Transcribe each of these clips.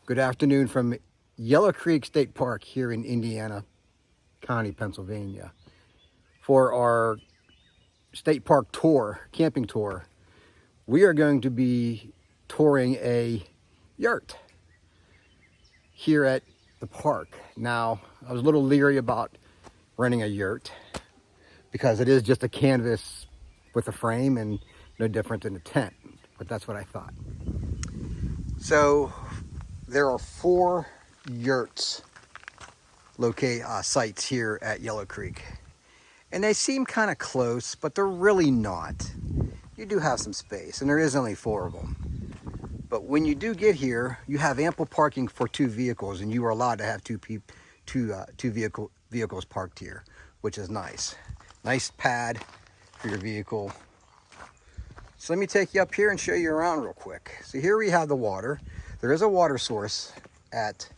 Good afternoon from Yellow Creek State Park here in Indiana County, Pennsylvania, for our state park tour, camping tour. We are going to be touring a yurt here at the park. Now, I was a little leery about renting a yurt because it is just a canvas with a frame and no different than a tent, but that's what I thought. So there are 4 yurts sites here at Yellow Creek, and they seem kind of close, but they're really not. You do have some space, and there is only 4 of them. But when you do get here, you have ample parking for 2 vehicles, and you are allowed to have two vehicles parked here, which is nice. Nice pad for your vehicle. So let me take you up here and show you around real quick. So here we have the water. There is a water source at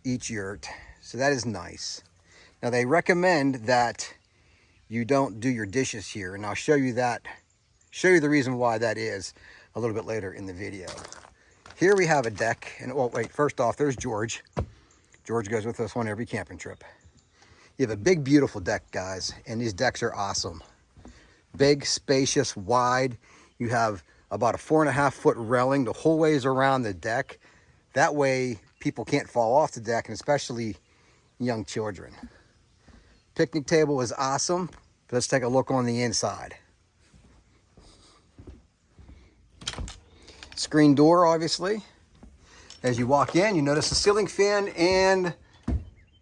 each yurt, so that is nice. Now they recommend that you don't do your dishes here, and I'll show you the reason why that is a little bit later in the video. Here we have a deck, and oh wait, first off, there's George. George goes with us on every camping trip. You have a big, beautiful deck, guys, and these decks are awesome. Big, spacious, wide. You have about a 4.5-foot railing the whole ways around the deck. That way people can't fall off the deck, and especially young children. Picnic table is awesome. Let's take a look on the inside. Screen door, obviously. As you walk in, you notice the ceiling fan and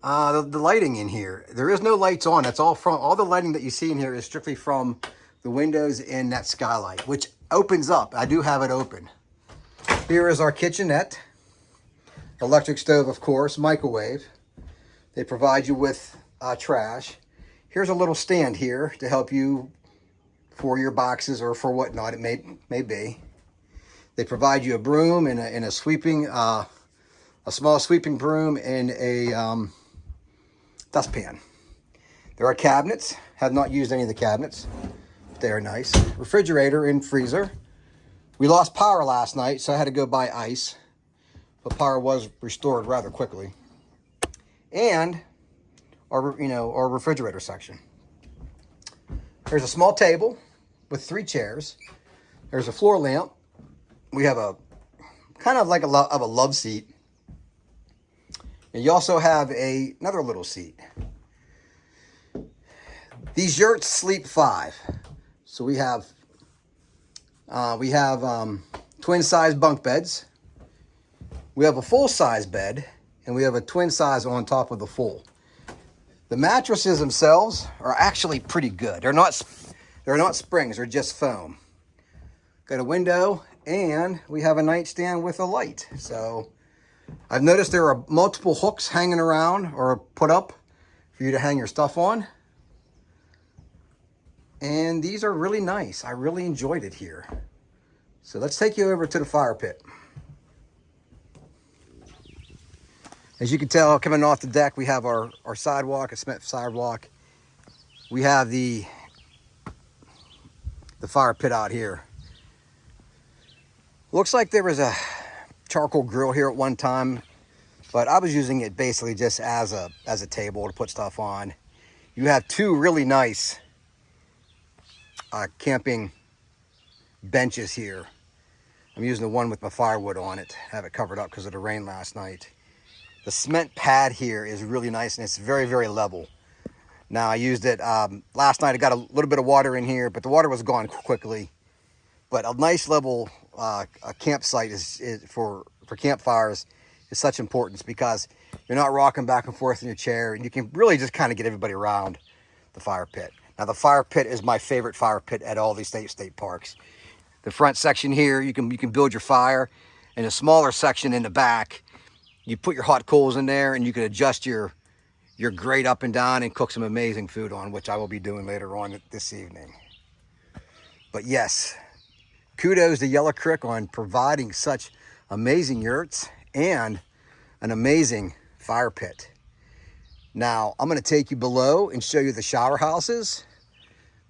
the lighting in here. There is no lights on. That's all the lighting that you see in here is strictly from the windows and that skylight, which opens up. I do have it open. Here is our kitchenette. Electric stove, of course, microwave. They provide you with trash. Here's a little stand here to help you for your boxes or for whatnot it may be. They provide you a broom and a sweeping, a small sweeping broom and a dustpan. There are cabinets. Have not used any of the cabinets. They are nice. Refrigerator and freezer. We lost power last night, so I had to go buy ice. But power was restored rather quickly. And our refrigerator section. There's a small table with 3 chairs. There's a floor lamp. We have a kind of like a love seat. And you also have another little seat. These yurts sleep 5. So we have twin size bunk beds. We have a full size bed, and we have a twin size on top of the full. The mattresses themselves are actually pretty good. They're not springs, they're just foam. Got a window, and we have a nightstand with a light. So I've noticed there are multiple hooks hanging around or put up for you to hang your stuff on. And these are really nice. I really enjoyed it here. So let's take you over to the fire pit. As you can tell, coming off the deck, we have our sidewalk, a cement sidewalk. We have the fire pit out here. Looks like there was a charcoal grill here at one time, but I was using it basically just as a table to put stuff on. You have 2 really nice camping benches here. I'm using the one with my firewood on it. Have it covered up because of the rain last night. The cement pad here is really nice, and it's very, very level. Now I used it last night. I got a little bit of water in here, but the water was gone quickly. But a nice level a campsite is for campfires is such importance, because you're not rocking back and forth in your chair, and you can really just kind of get everybody around the fire pit. Now the fire pit is my favorite fire pit at all these state parks. The front section here, you can build your fire, and a smaller section in the back, you put your hot coals in there, and you can adjust your grate up and down and cook some amazing food on, which I will be doing later on this evening. But yes, kudos to Yellow Creek on providing such amazing yurts and an amazing fire pit. Now, I'm going to take you below and show you the shower houses,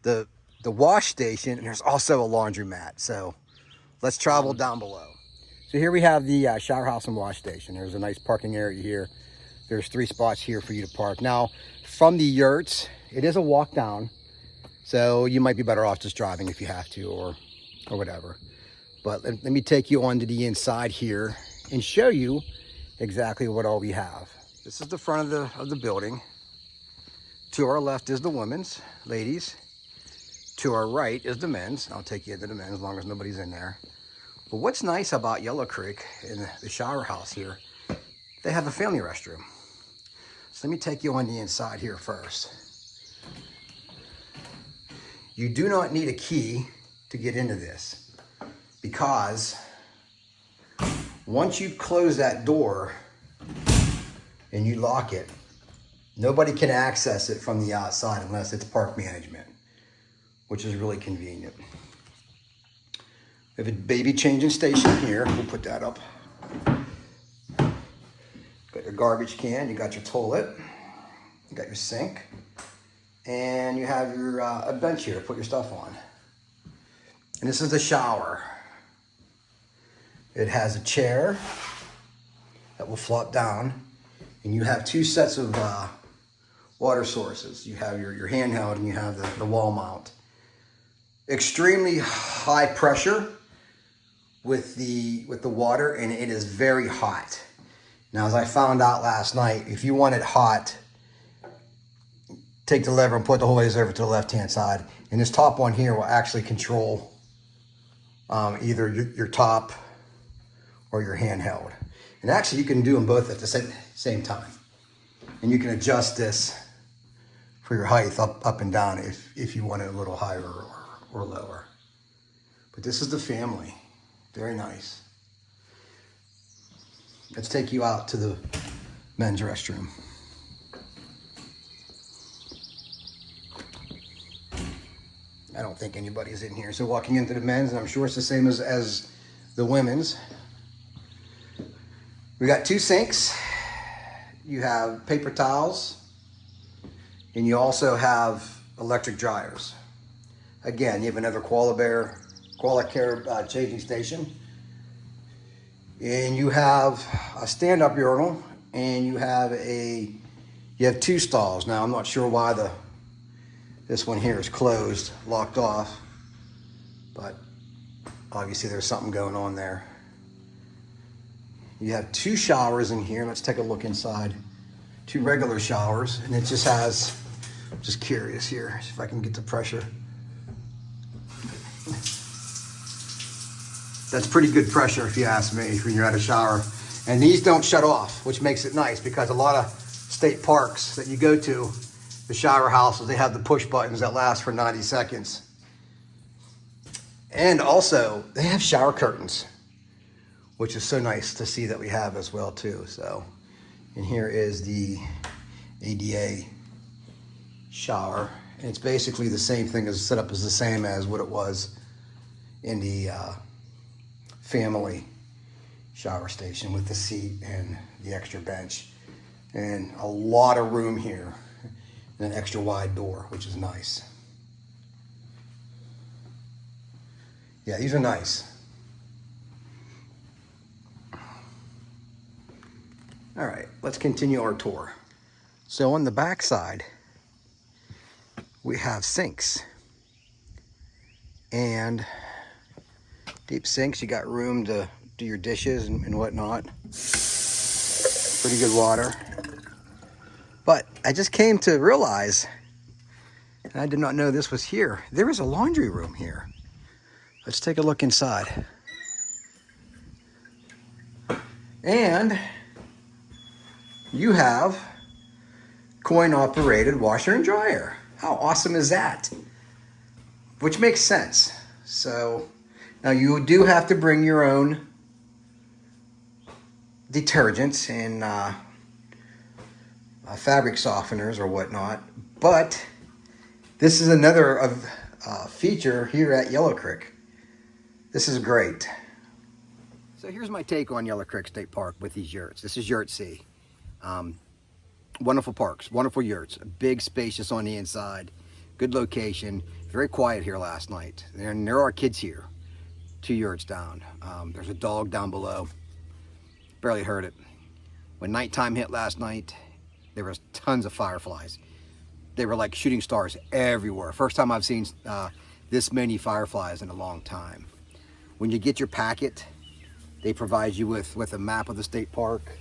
the wash station, and there's also a laundromat. So let's travel down below. So here we have the shower house and wash station. There's a nice parking area here. There's 3 spots here for you to park. Now, from the yurts, it is a walk down, so you might be better off just driving if you have to, or whatever. But let me take you onto the inside here and show you exactly what all we have. This is the front of the building. To our left is the women's, ladies. To our right is the men's. I'll take you into the men's as long as nobody's in there. But what's nice about Yellow Creek in the shower house here, they have a family restroom. So let me take you on the inside here first. You do not need a key to get into this, because once you close that door and you lock it, nobody can access it from the outside unless it's park management, which is really convenient. We have a baby changing station here. We'll put that up. Got your garbage can, you got your toilet, you got your sink, and you have your a bench here to put your stuff on. And this is the shower. It has a chair that will flop down, and you have 2 sets of water sources. You have your handheld and you have the wall mount. Extremely high pressure with the water, and it is very hot. Now, as I found out last night, if you want it hot, take the lever and put the hose over to the left-hand side. And this top one here will actually control either your top or your handheld. And actually, you can do them both at the same time. And you can adjust this for your height up and down if you want it a little higher or lower. But this is the family. Very nice. Let's take you out to the men's restroom. I don't think anybody's in here. So walking into the men's, and I'm sure it's the same as the women's. We got 2 sinks. You have paper towels, and you also have electric dryers. Again, you have another Qualacare changing station. And you have a stand-up urinal, and you have 2 stalls. Now, I'm not sure why this one here is closed, locked off, but obviously there's something going on there. You have 2 showers in here. Let's take a look inside. 2 regular showers, and it just has, I'm just curious here, see if I can get the pressure. That's pretty good pressure if you ask me when you're at a shower. And these don't shut off, which makes it nice, because a lot of state parks that you go to, the shower houses, they have the push buttons that last for 90 seconds. And also, they have shower curtains, which is so nice to see that we have as well too. So, and here is the ADA shower. And it's basically the same thing, as setup is the same as what it was in the family shower station, with the seat and the extra bench, and a lot of room here, and an extra wide door, which is nice. Yeah, these are nice. All right, let's continue our tour. So on the back side, we have sinks and deep sinks. You got room to do your dishes and whatnot. Pretty good water. But I just came to realize, and I did not know this was here, there is a laundry room here. Let's take a look inside. And you have coin-operated washer and dryer. How awesome is that? Which makes sense. So now you do have to bring your own detergents and fabric softeners or whatnot, but this is another feature here at Yellow Creek. This is great. So here's my take on Yellow Creek State Park with these yurts. This is Yurt C. Wonderful parks, wonderful yurts, big, spacious on the inside, good location, very quiet here last night. And there are kids here. 2 yurts down. There's a dog down below. Barely heard it. When nighttime hit last night, there was tons of fireflies. They were like shooting stars everywhere. First time I've seen this many fireflies in a long time. When you get your packet, they provide you with a map of the state park.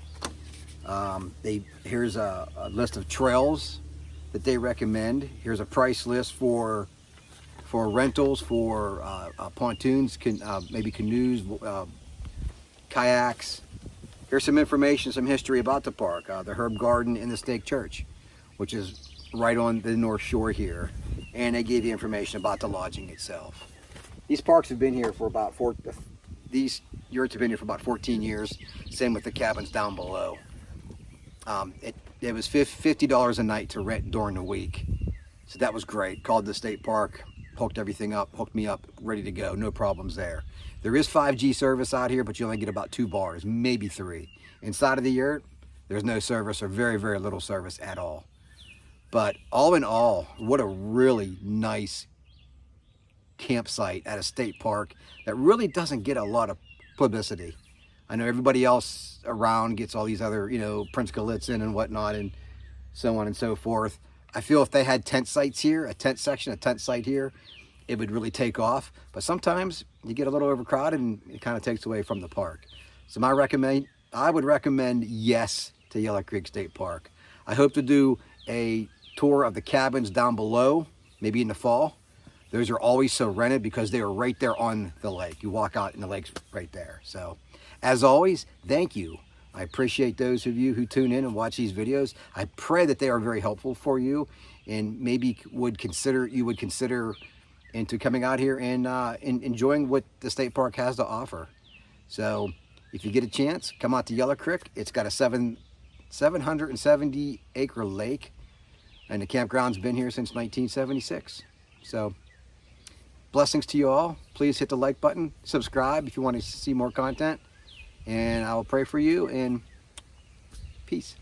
Here's a list of trails that they recommend. Here's a price list for rentals, for pontoons, maybe canoes, kayaks. Here's some information, some history about the park. The herb garden and the stake church, which is right on the north shore here. And they gave you information about the lodging itself. These parks have been here for about these yurts have been here for about 14 years. Same with the cabins down below. It was $50 a night to rent during the week. So that was great. Called the state park, hooked everything up, hooked me up, ready to go. No problems there. There is 5G service out here, but you only get about 2 bars, maybe 3. Inside of the yurt, there's no service or very, very little service at all. But all in all, what a really nice campsite at a state park that really doesn't get a lot of publicity. I know everybody else around gets all these other, Prince Galitzin and whatnot and so on and so forth. I feel if they had tent sites here, a tent section, a tent site here, it would really take off. But sometimes you get a little overcrowded and it kind of takes away from the park. So I would recommend yes to Yellow Creek State Park. I hope to do a tour of the cabins down below, maybe in the fall. Those are always so rented because they are right there on the lake. You walk out and the lake's right there. So as always, thank you. I appreciate those of you who tune in and watch these videos. I pray that they are very helpful for you and maybe you would consider into coming out here and enjoying what the state park has to offer. So if you get a chance, come out to Yellow Creek. It's got a 770 acre lake and the campground's been here since 1976. So blessings to you all. Please hit the like button, subscribe if you want to see more content, and I will pray for you, and peace.